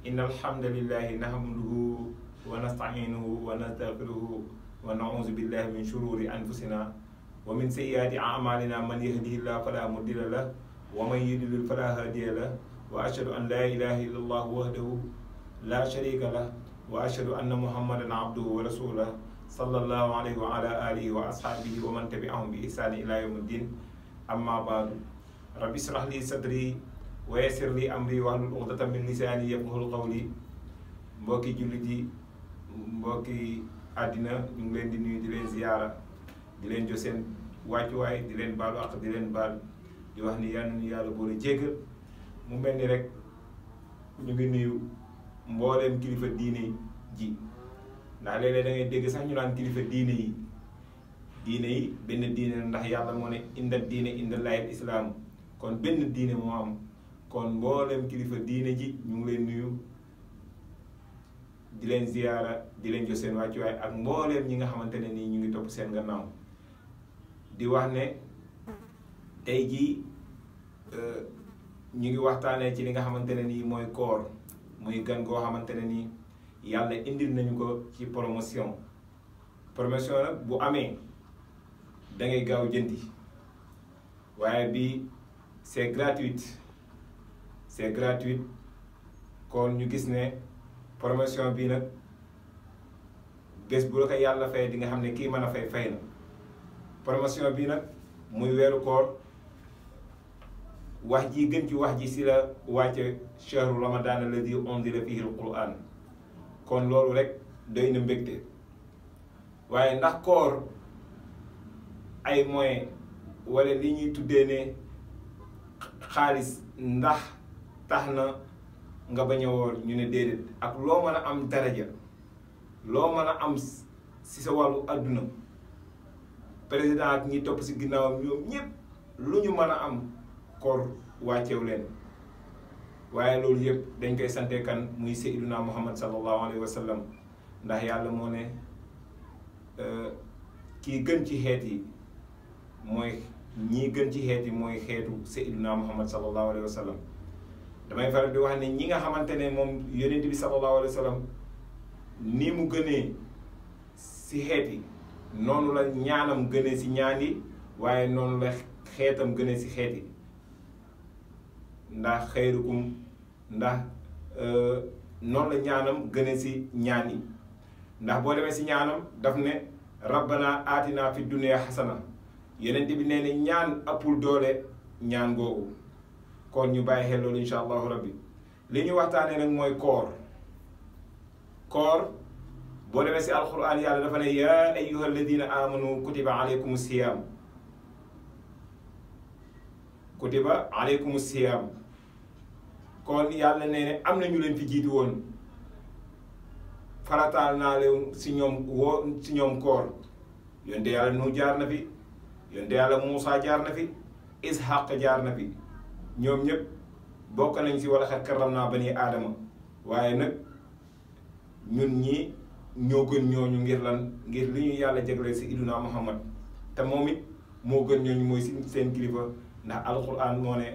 إن الحمد لله نحمده ونستعينه ونستغفره ونعوذ بالله من شرور أنفسنا ومن سيئات أعمالنا من يهده الله فلا مضل له ومن يضلل فلا هادي له وأشهد أن لا إله إلا الله وحده لا شريك له وأشهد أن محمدا عبده ورسوله صلى الله عليه وعلى آله وأصحابه ومن تبعهم بإحسان إلى يوم الدين أما بعد رب اشرح لي صدري ويسر لي أمري واحلل عقدة من لساني يفقهوا قولي mbokki jullit yi mbokki àddina ñu ngi leen di nuyu di leen ziyaara di leen jox seen wàccuwaay di leen baalu ak di leen baal di wax ni yal na yàlla boole jéggal mu mel ni rek ñu ngi nuyu mbooleem kilifa diine ji ndax léeg-léeg da ngay dégg sax ñu naan kilifa diine yi benn diine ndax yàlla moo ne inda diine inda layil islaam kon benn diine moo am kon mbooleem kilifa diine ji ñu ngi leen nuyu di leen ziyaara di leen jox seen wàccuwaay ak mbooleem ñi nga xamante ne nii ñu ngi topp seen gannaaw di wax ne tey jii ñu ngi waxtaanee ci li nga xamante ne nii mooy koor muy gan goo xamante ne nii yàlla indil nañu ko ci promotion nag bu amee da ngay gaaw jëndi waaye bi c'est gratuit kon ñu gis ne promotion bii nag bés bu la ko yàlla fay di nga xam ne kii mën a fay na promotion bii nag muy weeru koor wax ji gën ci wax ji si la wàcce shahru ramadan alladi unzila fihi alquran kon loolu rek doy na mbégte waaye ndax koor ay moyen wala li ñuy tuddee ne xaalis ndax tax na nga bañ a woor ñu ne déedéet ak loo mën a am daraja loo mën a am si sa wàllu àdduna président ak ñi topp si ginnaawam ñoom ñépp lu ñu mën a am koor wàcceew leen waaye loolu yëpp dañ koy sante kan muy Seydina Muhammad sallallahu alayhi wa sallam ndax yàlla moo ne kii gën ci xeet yi mooy ñii gën ci xeet yi mooy xeetu Seydina Muhammad sallallahu alayhi wa sallam damay faral di wax ne ñi nga xamante ne moom yonent bi sallallahu alayhi wa sallam ni mu gënee si xeet yi noonu la ñaanam gënee si ñaan yi waaye noonu la xeetam gënee si xeet yi ndax xayrukum ndax noonu la ñaanam gënee si ñaan yi ndax boo demee si ñaanam daf ne rabbana aatina fi dunya xasana yonent bi nee ne ñaan appul doole ñaan googu kon ñu bàyyi xel loolu insha allahu rabbi li ñu waxtaanee nag mooy koor boo demee si alquran yàlla dafa ne yaa ayyuha alladina amanu kutiba alaykum siyam kon yàlla nee ne am na ñu leen fi jiitu woon farataal naa leen si ñoom koor yonte yàlla nu jaar na fi yonte yàlla Muusa jaar na fi Ishaq jaar na fi ñoom ñëpp bokk nañ si wala xat karam naa bani aadama waaye nag ñun ñi ñoo gën ñooñu ngir li ñu yàlla jagleel si iduna Muhammad te moom it moo gën ñooñu mooy seen kilifa ndax alquran moo ne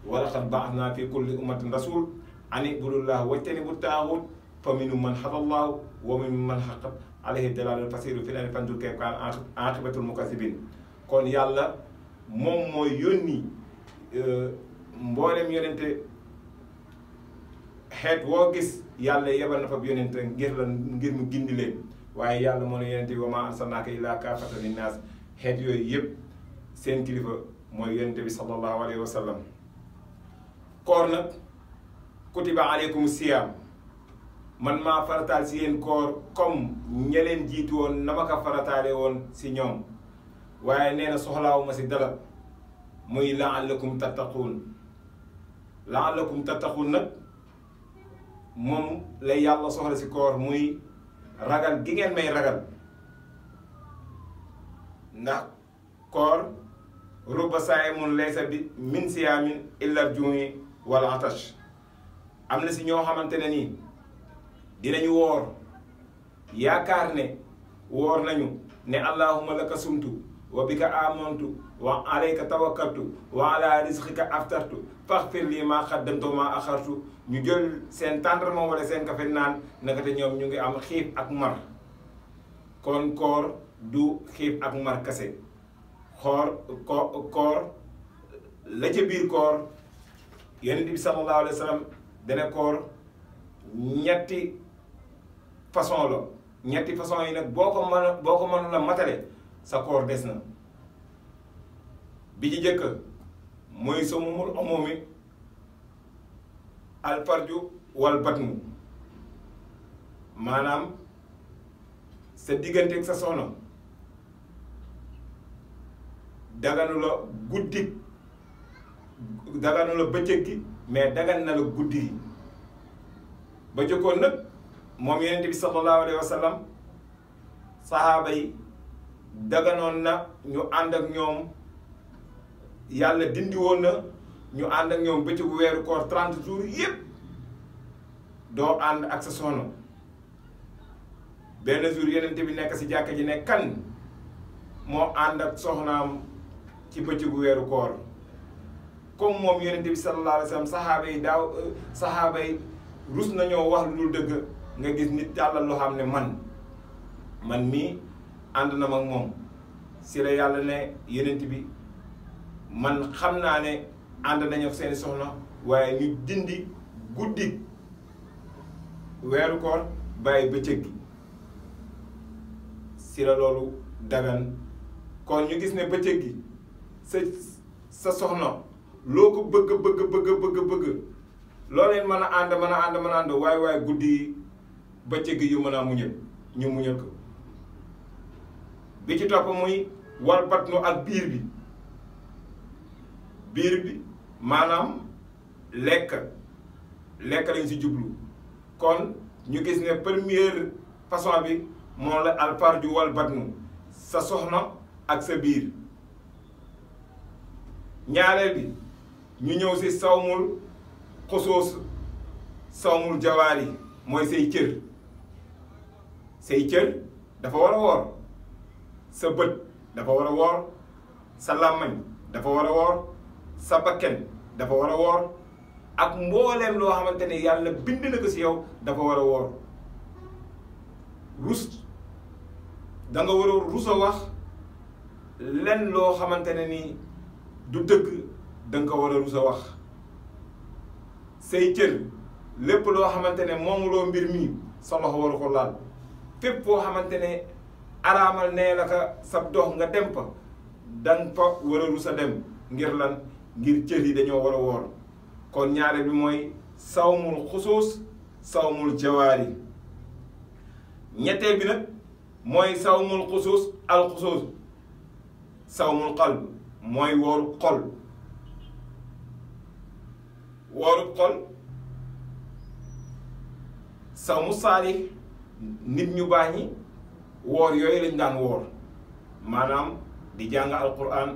wala xat ba'athnaa fi kulli ummatin rasul an i'budullah wajtanibu taaxut fa minhum man hadallahu wa minhum man haqqat alayhi dalaalul fasiiru fil ardi fanzur kayfa kaana aaqibatul mukazzibin kon yàlla moom mooy yónni mboolem yonente xeet woo gis yàlla yebal na fa yonente ngir mu gindi leen waaye yàlla moo ne yonente wa maa arsalnaaka illaa kaafatan linnaas xeet yooyu yëpp seen kilifa mooy yonente bi sallallahu alayhi wa sallam koor nag kutiba aleykum siyaam man maa farataal si yéen koor comme ñeleen jiitu woon na ma ko farataale woon si ñoom waaye nee na soxlaawu ma si dara muy la'allakum tattaquun nag moom lay yàlla soxla si koor muy ragal gi ngeen may ragal ndax koor rubba saa'imun laysa bi min siyaamin illa al-juu'i wal atash am na si ñoo xamante ne nii dinañu woor yaakaar ne woor nañu ne allahumma laka sumtu wa bika amantu wa alayka tawakkaltu wa ala rizqika aftartu faghfir li ma qaddamtu wa ma akhartu. ñu jël seen tàndarma wala seen kafe naan naka te ñoom ñu ngi am xiif ak mar. kon koor du xiif ak mar kase. koor la ca biir koor Yonent bi sallallahu alayhi wa sallam dana koor ñetti façon la. ñetti façon yi nag boo ko mën la matale sa koor des na. bi ci jëkk mooy sumumul umumi alfarju wal batnu maanaam sa diggante ak sa soxna daganu la guddi daganu la bëccëg gi mais dagan na la guddi gi ba jëkkoon nag moom Yonent bi sallallahu alayhi wa sallam sahaaba yi daganoon na ñu ànd ak ñoom yàlla dindi woon na ñu ànd ak ñoom bëccëgu weeru koor 30 jours yépp doo ànd ak sa soxna benn jour Yonent bi nekk ci jàkka ji ne kan moo ànd ak soxnaam ci bëccëgu weeru koor comme moom Yonent bi sallallahu alayhi wa sallam sahaaba yi rus nañoo wax lu dul dëgg nga gis nit yàlla loo xam ne man mii ànd na mag moom si la yàlla ne Yonent bi man xam naa ne ànd nañu ak seeni soxna waaye ñu dindi guddi weeru koor bàyyi bëccëg gi si la loolu dagan kon ñu gis ne bëccëg gi sa soxna loo ko bëgg loo leen mën a ànd waaye guddi bëccëg gi yu mën a muñal ñu muñal ko bi ci topp muy wal batnu ak biir bi maanaam lekk lañ ci jublu kon ñu gis ne première façon bi moom la alfarju wal batnu sa soxna ak sa biir ñaareel bi ñu ñëw ci sawmul xusuus sawmul jawaari mooy say cër dafa war a woor sa bët dafa war a woor sa làmmañ dafa war a woor sa bakken dafa war a woor ak mbooleem loo xamante ne yàlla bind na ko ci yow dafa war a woor da nga war a rus a wax lenn loo xamante ne ni du dëgg da nga ko war a rus a wax say cër lépp loo xamante ne moomuloo mbir mi sa loxo waru ko laal fépp foo xamante ne araamal nee la ka sab dox nga dem fa danga fa war a rus a dem ngir lan ngir cër yi dañoo war a woor kon ñaare bi mooy sawmul xusuus sawmul jawaari ñetteel bi nag mooy sawmul xusuus al xusuus sawmul qalb mooy wooru xol sawmu saalih nit ñu baax ñi woor yooyu lañ daan woor maanaam di jàng alquran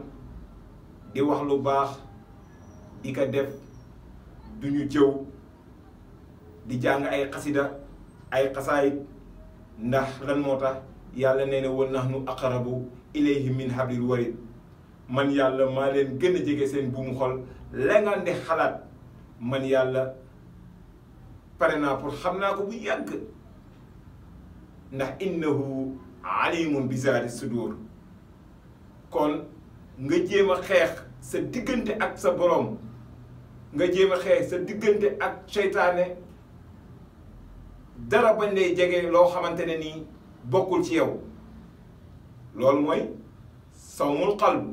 di wax lu baax di ko def duñu jëw di jàng ay xasida ay xasaayit ndax lan moo tax yàlla nee na wa nahnu aqrabu ilayhi min hablil warid man yàlla maa leen gën a jege seen buumu xol la nga di xalaat man yàlla pare naa pour xam naa ko bu yàgg ndax innahu alimun bi zaati sudur kon nga jéem a xeex sa diggante ak sa borom nga jéem a xeex sa diggante ak seytaane dara bañ lay jege loo xamante ne nii bokkul ci yow loolu mooy sawmul qalb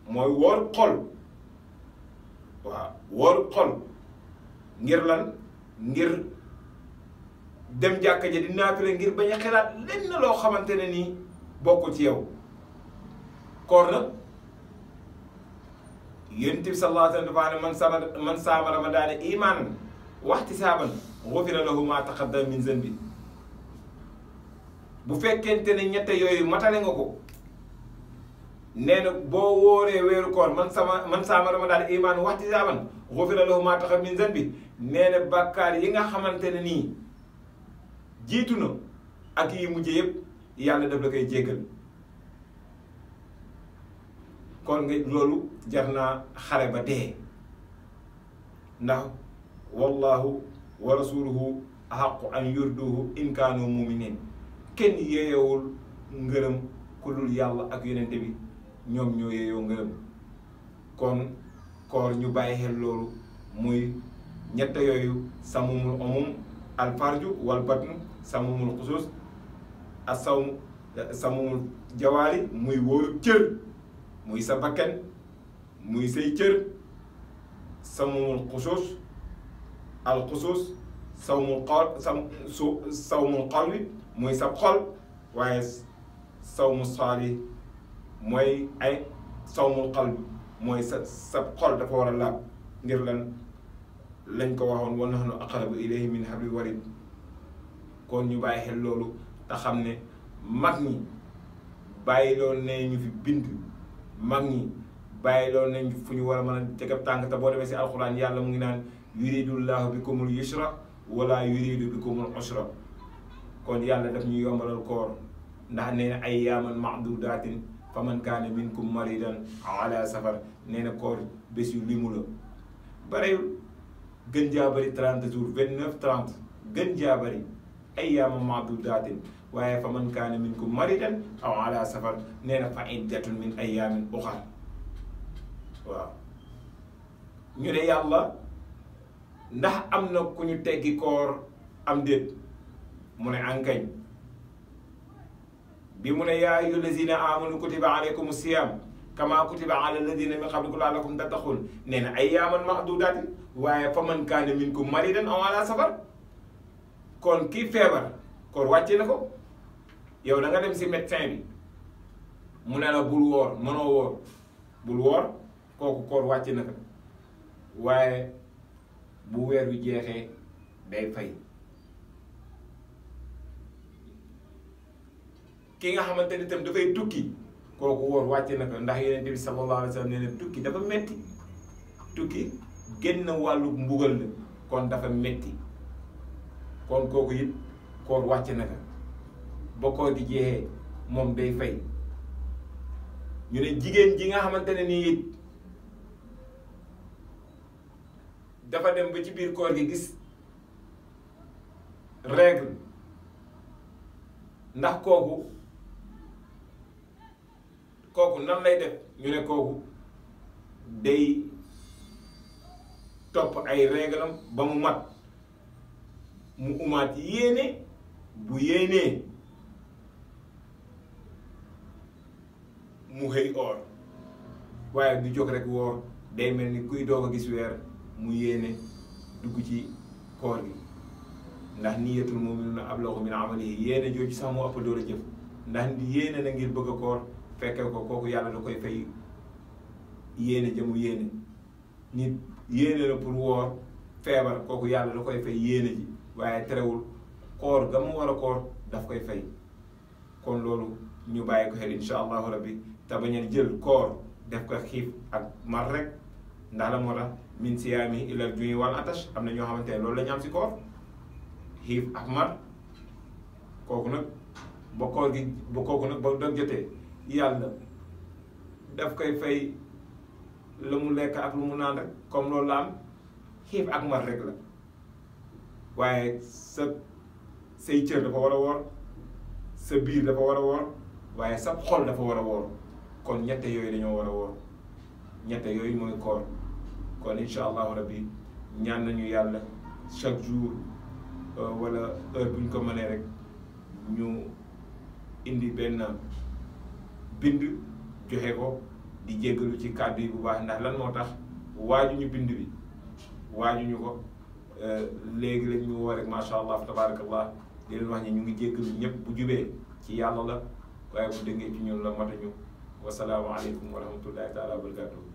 mooy woor xol waaw woor xol ngir lan ngir dem jàkka ja di naafile ngir bañ a xalaat lenn loo xamante ne nii bokkul ci yow koor nag Yonent bi sallallahu alayhi wa sallam dafa ne man saama ramadaana imaanan wa ihtisaaban ghufira lahu maa taqaddama min zanbi bu fekkente ne ñette yooyu matale nga ko nee na boo wooree weeru koor man saama ramadaana imaanan wa ihtisaaban ghufira lahu maa taqaddama min zanbi nee na bàkkaar yi nga xamante ne nii jiitu na ak yi mujj yëpp yàlla daf la koy jéggal kon nga loolu jar naa xare ba dee ndax wallahu wa rasuluhu ahaqu an yurduhu in kaanu muminin kenn yeeyewul ngërëm ku dul yàlla ak yonente bi ñoom ñoo yeeyoo ngërëm kon koor ñu bàyyi xel loolu muy ñett yooyu samumul umum alfarju wal batnu samumul xusus ak samumul jawaari muy wóoru cër muy sa bakkan muy say cër samumul xusus al xusus sawmul qalbi muy sa xol waaye sawmu saali mooy ay sawmul qalbi mooy sa xol dafa war a laab ngir lan lañ ko waxoon wa nahnu aqrabu ilayhi min hablil warid kon ñu bàyyi xel loolu te xam ne mag ñi bàyyi loon ne ñu fi bind mag ñi bàyyi loon nañ fu ñu war a mën a tegab tànk te boo demee si alxuraan yàlla mu ngi naan yuridullahu bikumul yusra wala yuridu bikumul usra kon yàlla daf ñu yombalal koor ndax nee na ayyaaman ma'duudaatin fa man kaana minkum maridan ala safar nee na koor bés yu limu la barewul gën jaa bëri 30 jours 29 30 gën jaa bëri ayyaaman ma'duudaatin waaye fa man kaana minkum maridan aw ala safar nee na fa iddatun min ayyaamin uxar waaw ñu ne yàlla ndax am na ku ñu teggi koor am déet mu ne ankañ bi mu ne yaa ayyuha lazina amanu kutiba alaykum siyam kama kutiba ala alladina min qablikum la'allakum tattaqun nee na ayyaaman ma'duudaatin waaye fa man kaana minkum maridan aw ala safar kon kii feebar koor wàcce na ko yow da nga dem si médecin bi mu ne la bul woor mënoo woor bul woor kooku koor wàcce na ko waaye bu weer wi jeexee day fay ki nga xamante ni tam dafay tukki kooku woor wàcce na ko ndax Yonent bi sallallahu alayhi wa sallam nee na tukki dafa metti tukki génn wàllu mbugal la kon dafa metti kon kooku it koor wàcce na ko ba koor gi jeexee moom day fay ñu ne jigéen ji nga xamante ne nii it dafa dem ba ci biir koor gi gis règle ndax kooku nan lay def ñu ne kooku day topp ay réglam ba mu mat mu umaat yéene bu yéenee mu xëy or waaye du jóg rek woor day mel ni kuy doog a gis weer mu yéene dugg ci koor gi ndax niyatul mu'minina ablagu min amalihi yéene jooju sax moo ëpp door a jëf ndax yéene na ngir bëgg a koor fekkee ko kooku yàlla da koy fay yéene jëmu yéene nit yéene la pour woor feebar kooku yàlla da koy fay yéene ji waaye terewul koor ga mu war a koor daf koy fay kon loolu ñu bàyyi ko xel insha allahu rabbi te bañ a jël koor def ko xiif ak mar rek ndax la moo tax min siyaami ilal ju'i wal atash am na ñoo xamante ne loolu la ñu am si koor xiif ak mar kooku nag ba koor gi ba kooku nag ba dog jotee yàlla daf koy fay la mu lekk ak lu mu naan rek comme loolu la am xiif ak mar rek la waaye say cër dafa war a woor sa biir dafa war a woor waaye sa xol dafa war a woor kon ñette yooyu dañoo war a woor ñette yooyu mooy koor kon incha allahu rabbi ñaan nañu yàlla chaque jour wala heure bu ñu ko mënee rek ñu indi benn bind joxe ko di jéggalu ci kàddu yi bu baax ndax lan moo tax waajuñu bind bi waajuñu ko léegi lañ ñu woo rek macha allah tabarakallah di leen wax ni ñu ngi jéggalu ñëpp bu jubee ci yàlla la waaye bu dëngee ci ñun la matañu wasalaamu aleykum wa rahmatullahi taala wa barakatuhu